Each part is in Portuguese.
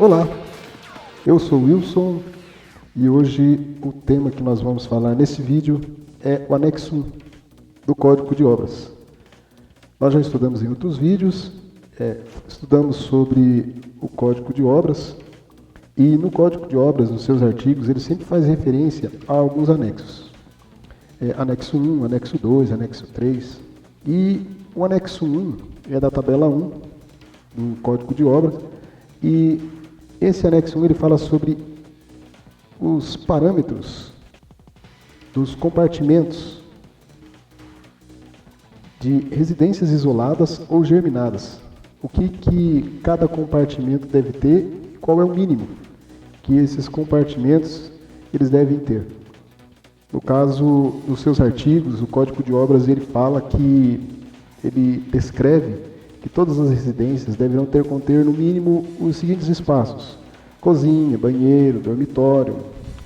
Olá, eu sou o Wilson e hoje o tema que nós vamos falar nesse vídeo é o anexo 1 do Código de Obras. Nós já estudamos em outros vídeos, estudamos sobre o Código de Obras e no Código de Obras, nos seus artigos, ele sempre faz referência a alguns anexos. Anexo 1, anexo 2, anexo 3 e o anexo 1 é da tabela 1 do Código de Obras e esse anexo 1 ele fala sobre os parâmetros dos compartimentos de residências isoladas ou germinadas. O que cada compartimento deve ter e qual é o mínimo que esses compartimentos eles devem ter. No caso dos seus artigos, o Código de Obras ele fala que ele descreve que todas as residências deverão conter no mínimo os seguintes espaços: cozinha, banheiro, dormitório,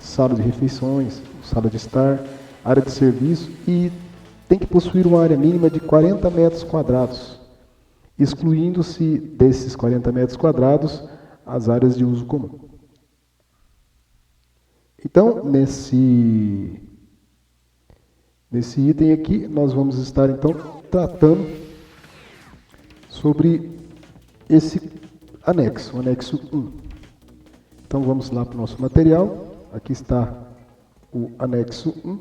sala de refeições, sala de estar, área de serviço e tem que possuir uma área mínima de 40 metros quadrados, excluindo-se desses 40 metros quadrados as áreas de uso comum. Então, nesse item aqui, nós vamos estar então tratando sobre esse anexo, o anexo 1. Então vamos lá para o nosso material. Aqui está o anexo 1.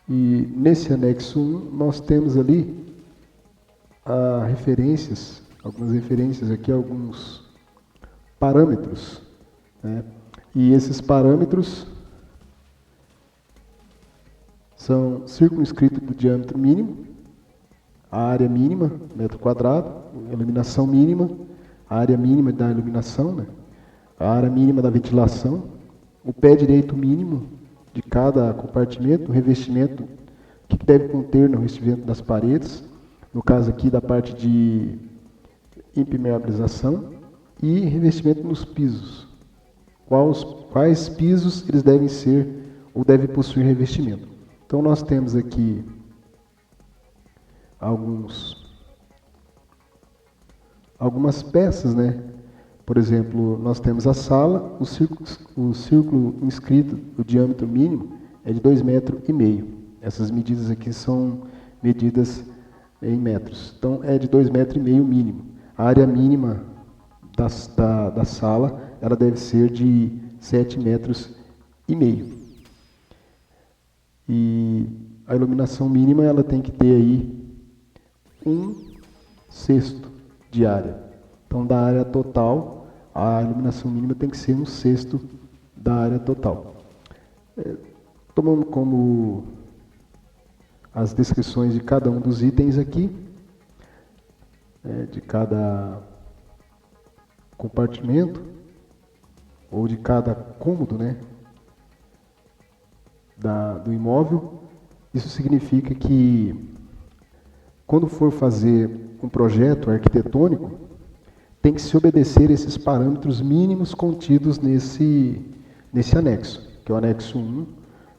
E nesse anexo 1 nós temos ali algumas referências aqui, alguns parâmetros, né? E esses parâmetros são círculo inscrito do diâmetro mínimo, a área mínima, metro quadrado, a iluminação mínima, a área mínima da iluminação, né? A área mínima da ventilação, o pé direito mínimo de cada compartimento, o revestimento que deve conter no revestimento das paredes, no caso aqui da parte de impermeabilização, e revestimento nos pisos. Quais pisos eles devem ser ou devem possuir revestimento. Então nós temos aqui algumas peças, né? Por exemplo, nós temos a sala, o círculo inscrito, o diâmetro mínimo é de 2,5 metros. Essas medidas aqui são medidas em metros. Então é de 2,5 metros mínimo. A área mínima da sala, ela deve ser de 7,5 metros. E a iluminação mínima, ela tem que ter aí 1/6 de área. Então, da área total, a iluminação mínima tem que ser 1/6 da área total. Tomando como as descrições de cada um dos itens aqui, de cada compartimento, ou de cada cômodo, né, do imóvel. Isso significa que quando for fazer um projeto arquitetônico, tem que se obedecer esses parâmetros mínimos contidos nesse anexo, que é o anexo 1,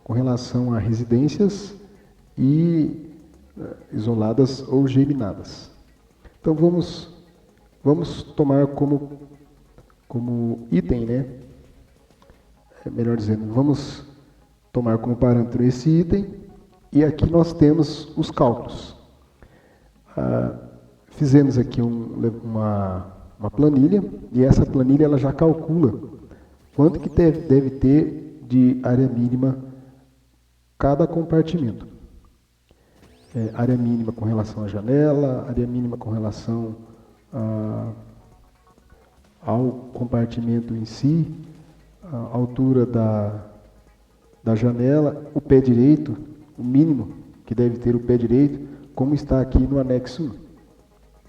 com relação a residências isoladas ou germinadas. Então vamos tomar como item, né? Melhor dizendo, vamos tomar como parâmetro esse item e aqui nós temos os cálculos. Fizemos aqui uma planilha e essa planilha ela já calcula quanto que deve ter de área mínima cada compartimento. Área mínima com relação à janela, área mínima com relação ao compartimento em si, a altura da janela, o pé direito, o mínimo que deve ter o pé direito, como está aqui no anexo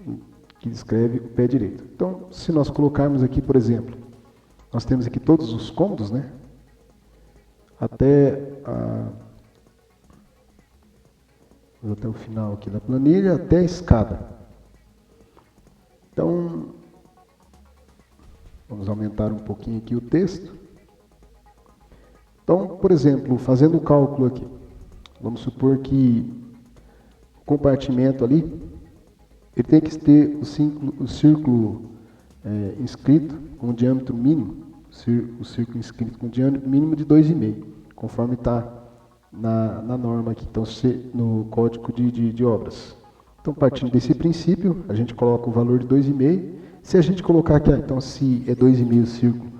1, que descreve o pé direito. Então, se nós colocarmos aqui, por exemplo, nós temos aqui todos os cômodos, né? Até o final aqui da planilha, até a escada. Então, vamos aumentar um pouquinho aqui o texto. Então, por exemplo, fazendo o cálculo aqui, vamos supor que o compartimento ali, ele tem que ter o círculo inscrito com diâmetro mínimo, o círculo inscrito com diâmetro mínimo de 2,5, conforme está na norma aqui, então no código de obras. Então, partindo desse princípio, a gente coloca o valor de 2,5. Se a gente colocar aqui, então, se é 2,5 o círculo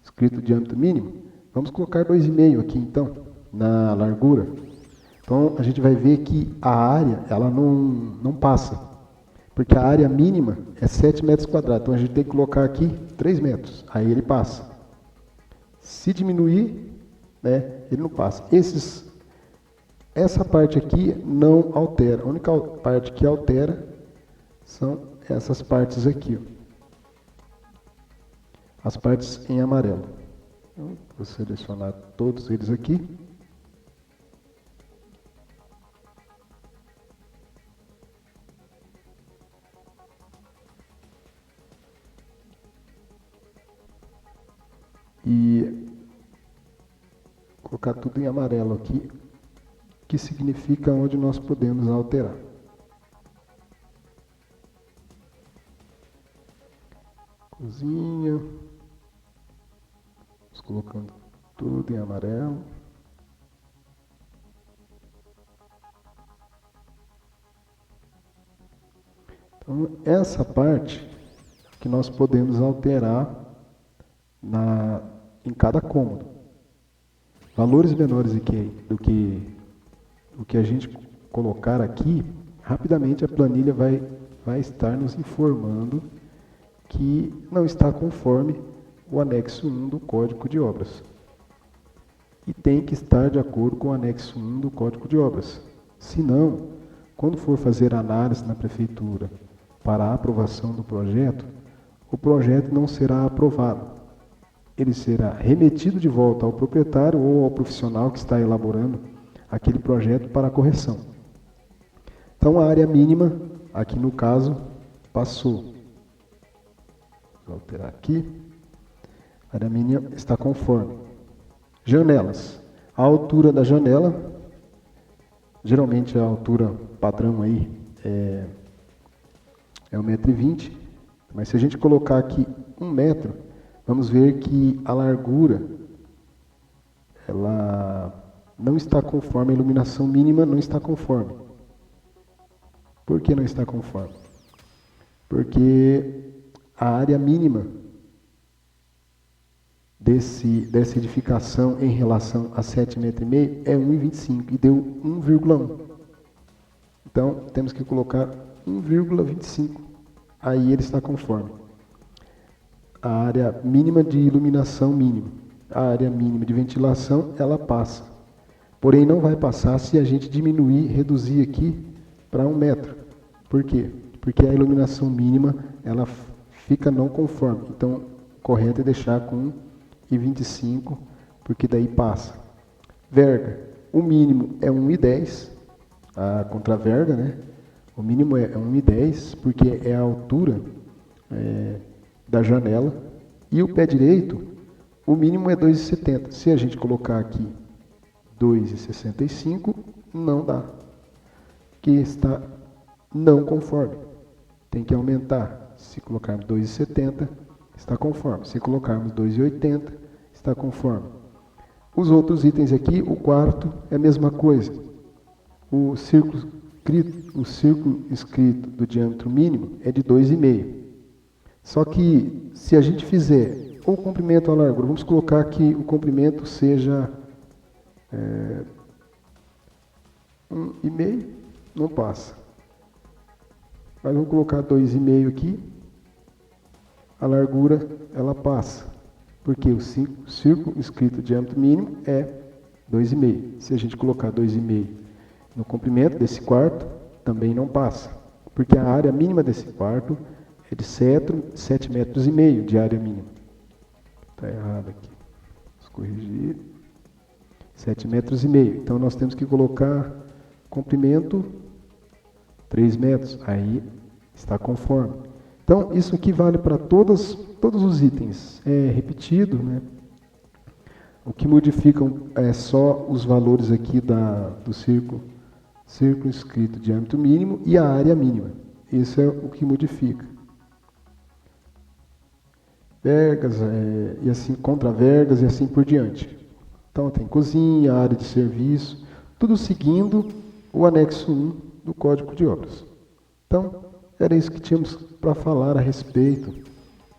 inscrito diâmetro mínimo, vamos colocar 2,5 aqui, então, na largura. Então, a gente vai ver que a área, ela não passa, porque a área mínima é 7 metros quadrados. Então, a gente tem que colocar aqui 3 metros, aí ele passa. Se diminuir, né, ele não passa. Essa parte aqui não altera. A única parte que altera são essas partes aqui, ó. As partes em amarelo. Eu vou selecionar todos eles aqui. E colocar tudo em amarelo aqui, que significa onde nós podemos alterar. Cozinha. Vamos colocando tudo em amarelo. Então, essa parte que nós podemos alterar em cada cômodo. Valores menores do que a gente colocar aqui, rapidamente a planilha vai estar nos informando que não está conforme o anexo 1 do Código de Obras. E tem que estar de acordo com o anexo 1 do Código de Obras. Senão, quando for fazer análise na prefeitura para a aprovação do projeto, o projeto não será aprovado. Ele será remetido de volta ao proprietário ou ao profissional que está elaborando aquele projeto para correção. Então, a área mínima, aqui no caso, passou. Vou alterar aqui. A área mínima está conforme. Janelas. A altura da janela, geralmente a altura padrão aí é 1,20 m, mas se a gente colocar aqui 1 metro, vamos ver que a largura, ela não está conforme, a iluminação mínima não está conforme. Por que não está conforme? Porque a área mínima dessa edificação em relação a 7,5 m é 1,25 e deu 1,1. Então, temos que colocar 1,25. Aí ele está conforme. A área mínima de iluminação mínima. A área mínima de ventilação, ela passa. Porém, não vai passar se a gente reduzir aqui para 1 metro. Por quê? Porque a iluminação mínima, ela fica não conforme. Então, o correto é deixar com 1,25, porque daí passa. Verga. O mínimo é 1,10. A contraverga, né? O mínimo é 1,10, porque é a altura da janela. E o pé direito, o mínimo é 2,70. Se a gente colocar aqui 2,65, não dá. Que está não conforme. Tem que aumentar. Se colocarmos 2,70, está conforme. Se colocarmos 2,80, está conforme. Os outros itens aqui, o quarto é a mesma coisa. O círculo inscrito do diâmetro mínimo é de 2,5. Só que se a gente fizer o comprimento ou a largura, vamos colocar que o comprimento seja 1,5, não passa. Mas vamos colocar 2,5 aqui, a largura ela passa, porque o círculo inscrito diâmetro mínimo é 2,5. Se a gente colocar 2,5 no comprimento desse quarto, também não passa, porque a área mínima desse quarto é de 7,5 metros de área mínima. Está errado aqui. Vamos corrigir. 7,5 metros. Então, nós temos que colocar comprimento 3 metros. Aí está conforme. Então, isso aqui vale para todos os itens. É repetido, né? O que modificam é só os valores aqui do círculo inscrito diâmetro mínimo e a área mínima. Isso é o que modifica. vergas, e assim, contra-vergas e assim por diante. Então tem cozinha, área de serviço, tudo seguindo o anexo 1 do Código de Obras. Então, era isso que tínhamos para falar a respeito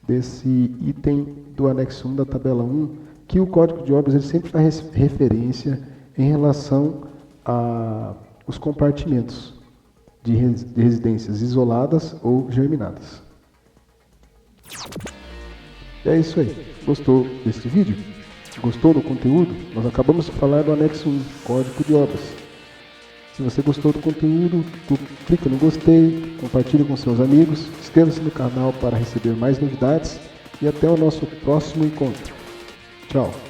desse item do anexo 1 da tabela 1, que o Código de Obras ele sempre faz referência em relação aos compartimentos de residências isoladas ou germinadas. É isso aí. Gostou desse vídeo? Gostou do conteúdo? Nós acabamos de falar do anexo 1, Código de Obras. Se você gostou do conteúdo, clica no gostei, compartilhe com seus amigos, inscreva-se no canal para receber mais novidades e até o nosso próximo encontro. Tchau!